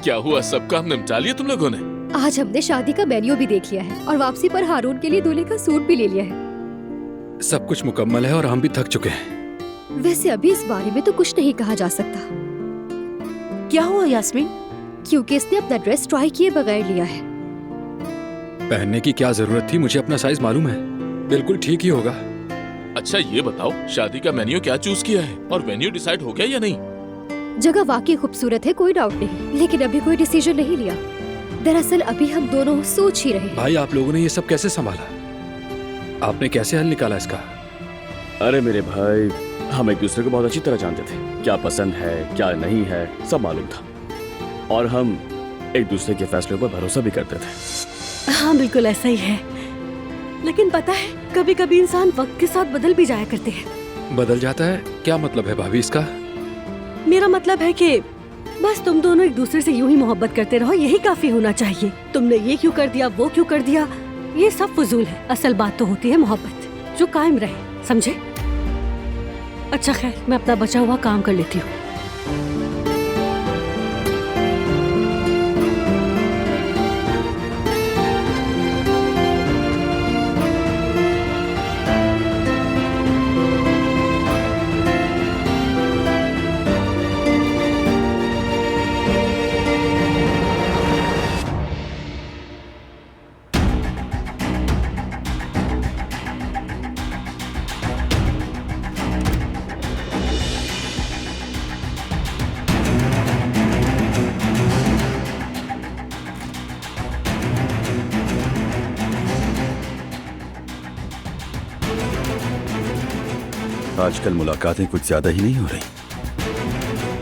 क्या हुआ, सब काम निपटा लिया तुम लोगों ने? आज हमने शादी का मेन्यू भी देख लिया है और वापसी पर हारून के लिए दूल्हे का सूट भी ले लिया है। सब कुछ मुकम्मल है और हम भी थक चुके हैं। वैसे अभी इस बारे में तो कुछ नहीं कहा जा सकता। क्या हुआ यास्मीन? क्योंकि इसने अपना ड्रेस ट्राई किए बगैर लिया है। पहनने की क्या जरूरत थी, मुझे अपना साइज मालूम है, बिल्कुल ठीक ही होगा। अच्छा ये बताओ, शादी का मेन्यू क्या चूज किया है और वेन्यू डिसाइड हो गया या नहीं? जगह वाकई खूबसूरत है, कोई डाउट नहीं, लेकिन अभी कोई डिसीजन नहीं लिया। दरअसल अभी हम दोनों सोच ही रहे हैं। भाई आप लोगों ने ये सब कैसे संभाला? आपने कैसे हल निकाला इसका? अरे मेरे भाई, हम एक दूसरे को बहुत अच्छी तरह जानते थे। क्या पसंद है क्या नहीं है सब मालूम था, और हम एक दूसरे के फैसलों पर भरोसा भी करते थे। हाँ बिल्कुल ऐसा ही है, लेकिन पता है कभी कभी इंसान वक्त के साथ बदल भी जाया करते हैं। बदल जाता है? क्या मतलब है भाभी इसका? मेरा मतलब है कि बस तुम दोनों एक दूसरे से यूं ही मोहब्बत करते रहो, यही काफी होना चाहिए। तुमने ये क्यों कर दिया, वो क्यों कर दिया, ये सब फजूल है। असल बात तो होती है मोहब्बत, जो कायम रहे, समझे? अच्छा खैर, मैं अपना बचा हुआ काम कर लेती हूँ। आजकल मुलाकातें कुछ ज्यादा ही नहीं हो रही।